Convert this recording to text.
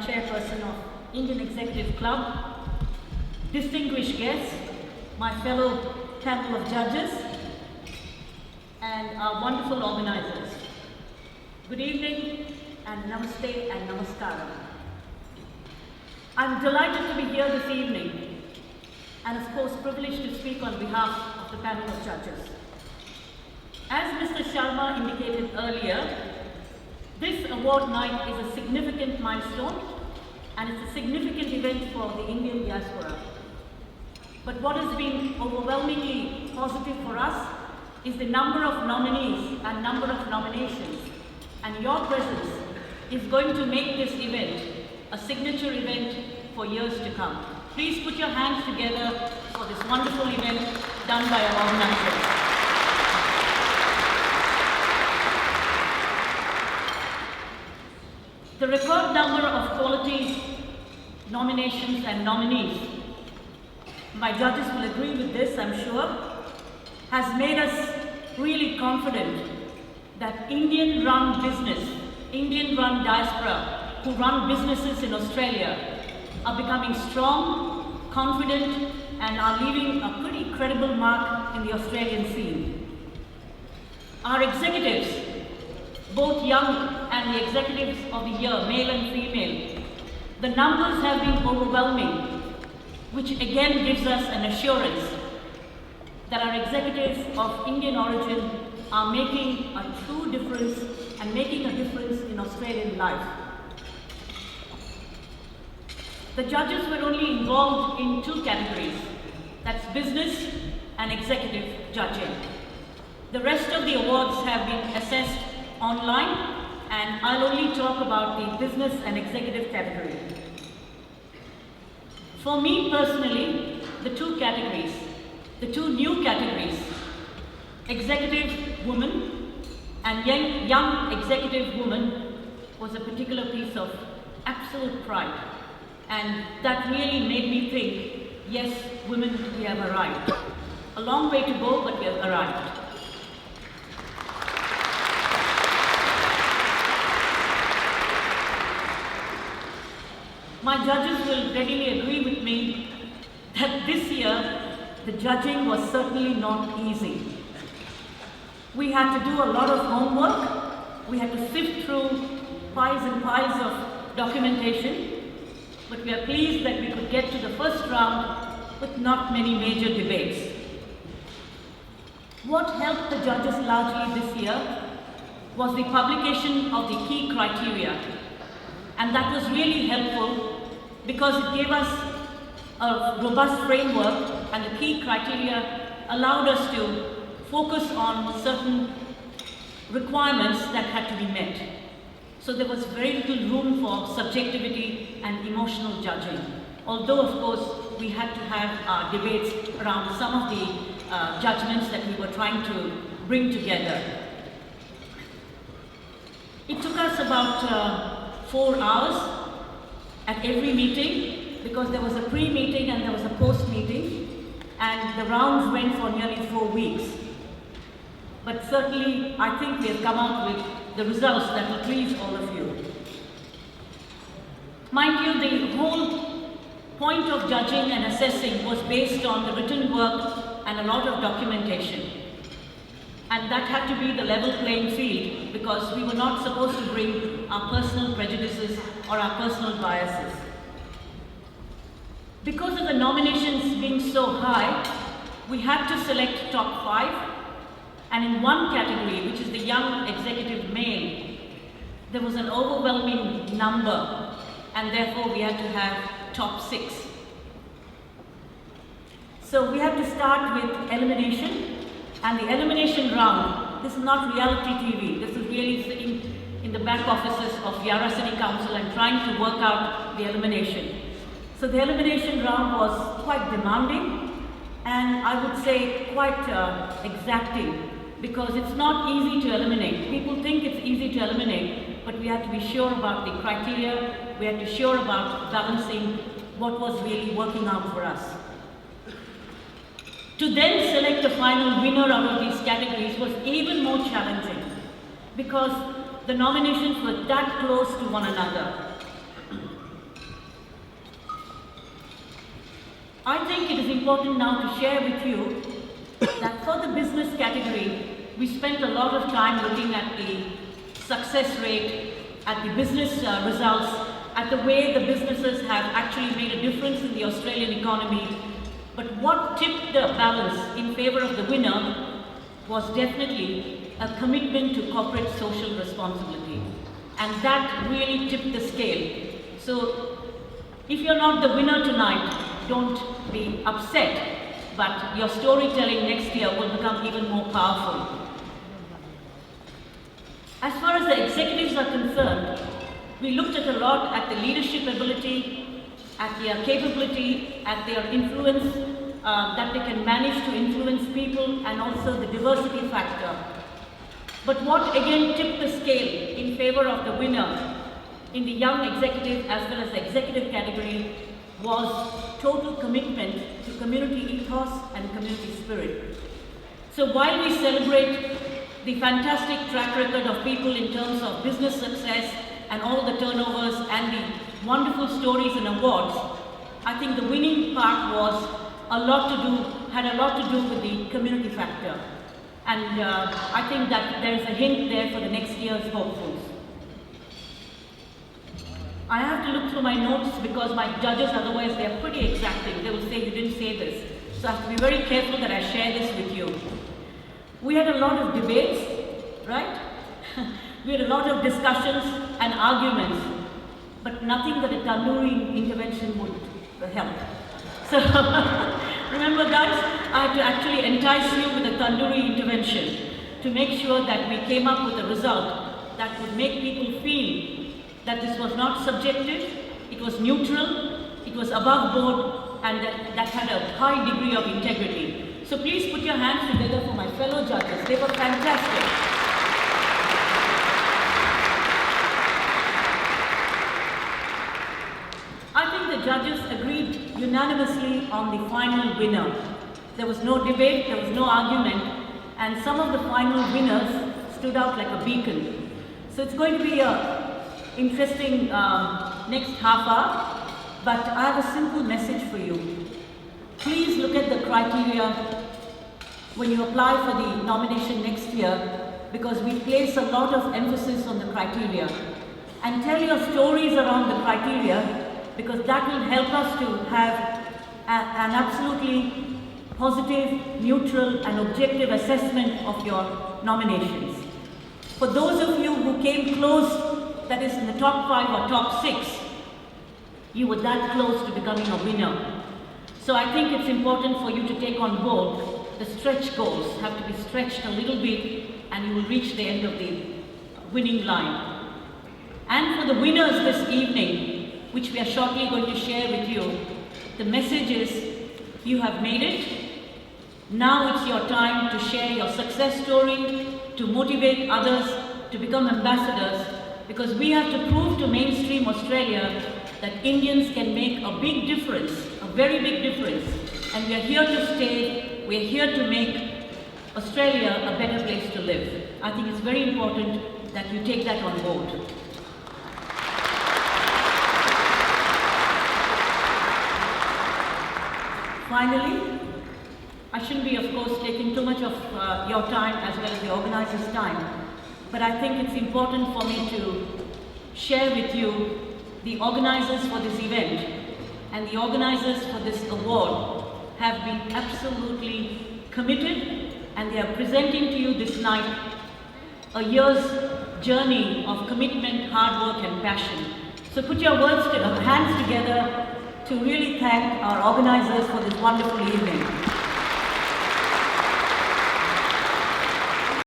chairperson of Indian Executive Club, distinguished guests, my fellow panel of judges, and our wonderful organizers. Good evening, and namaste and namaskaram. I'm delighted to be here this evening, and of course privileged to speak on behalf of the panel of judges. As Mr. Sharma indicated earlier, this award night is a significant milestone, and it's a significant event for the Indian diaspora. But what has been overwhelmingly positive for us is the number of nominees and number of nominations, and your presence is going to make this event a signature event for years to come. Please put your hands together for this wonderful event done by our organizers. The record number of quality nominations and nominees, my judges will agree with this, I'm sure, has made us really confident that Indian-run business, Indian-run diaspora who run businesses in Australia are becoming strong, confident, and are leaving a pretty credible mark in the Australian scene. Our executives, both young and the executives of the year, male and female, the numbers have been overwhelming, which again gives us an assurance that our executives of Indian origin are making a true difference and making a difference in Australian life. The judges were only involved in two categories, that's business and executive judging. The rest of the awards have been assessed online, and I'll only talk about the business and executive category. For me personally, the two new categories, executive woman and young executive woman, was a particular piece of absolute pride. And that really made me think, yes, women, we have arrived. A long way to go, but we have arrived. My judges will readily agree with me that this year, the judging was certainly not easy. We had to do a lot of homework. We had to sift through piles and piles of documentation, but we are pleased that we could get to the first round with not many major debates. What helped the judges largely this year was the publication of the key criteria, and that was really helpful because it gave us a robust framework, and the key criteria allowed us to focus on certain requirements that had to be met. So there was very little room for subjectivity and emotional judging. Although, of course, we had to have our debates around some of the judgments that we were trying to bring together. It took us about 4 hours at every meeting, because there was a pre-meeting and there was a post-meeting, and the rounds went for nearly 4 weeks. But certainly, I think we have come out with the results that will please all of you. Mind you, the whole point of judging and assessing was based on the written work and a lot of documentation. And that had to be the level playing field, because we were not supposed to bring our personal prejudices or our personal biases. Because of the nominations being so high, we had to select top 5, and in one category, which is the young executive male, there was an overwhelming number, and therefore we had to have top 6. So we have to start with elimination. And the elimination round, this is not reality TV, this is really sitting in the back offices of Yarra City Council and trying to work out the elimination. So the elimination round was quite demanding, and I would say quite exacting, because it's not easy to eliminate. People think it's easy to eliminate, but we had to be sure about the criteria, we had to be sure about balancing what was really working out for us. To then select a final winner out of these categories was even more challenging, because the nominations were that close to one another. I think it is important now to share with you that for the business category, we spent a lot of time looking at the success rate, at the business results, at the way the businesses have actually made a difference in the Australian economy. But what tipped the balance in favor of the winner was definitely a commitment to corporate social responsibility. And that really tipped the scale. So if you're not the winner tonight, don't be upset, but your storytelling next year will become even more powerful. As far as the executives are concerned, we looked at a lot at the leadership ability, at their capability, at their influence, that they can manage to influence people, and also the diversity factor. But what again tipped the scale in favor of the winner in the young executive as well as the executive category was total commitment to community ethos and community spirit. So while we celebrate the fantastic track record of people in terms of business success and all the turnovers and the wonderful stories and awards, I think the winning part had a lot to do with the community factor. And I think that there is a hint there for the next year's hopefuls. I have to look through my notes because my judges, otherwise they are pretty exacting. They will say, you didn't say this. So I have to be very careful that I share this with you. We had a lot of debates, right? We had a lot of discussions and arguments, but nothing that a tandoori intervention would help. So, remember guys, I had to actually entice you with a tandoori intervention to make sure that we came up with a result that would make people feel that this was not subjective, it was neutral, it was above board, and that had a high degree of integrity. So please put your hands together for my fellow judges. They were fantastic. I think the judges agreed unanimously on the final winner. There was no debate, there was no argument, and some of the final winners stood out like a beacon. So it's going to be a interesting next half hour, but I have a simple message for you. Please look at the criteria when you apply for the nomination next year, because we place a lot of emphasis on the criteria. And tell your stories around the criteria, because that will help us to have an absolutely positive, neutral and objective assessment of your nominations. For those of you who came close, that is in the top 5 or top 6, you were that close to becoming a winner. So I think it's important for you to take on board the stretch goals have to be stretched a little bit and you will reach the end of the winning line. And for the winners this evening, which we are shortly going to share with you, the message is you have made it. Now it's your time to share your success story, to motivate others to become ambassadors, because we have to prove to mainstream Australia that Indians can make a big difference, a very big difference. And we are here to stay, we are here to make Australia a better place to live. I think it's very important that you take that on board. Finally, I shouldn't be, of course, taking too much of your time as well as the organizers' time. But I think it's important for me to share with you the organizers for this event and the organizers for this award have been absolutely committed, and they are presenting to you this night a year's journey of commitment, hard work and passion. So put your hands together to really thank our organizers for this wonderful evening.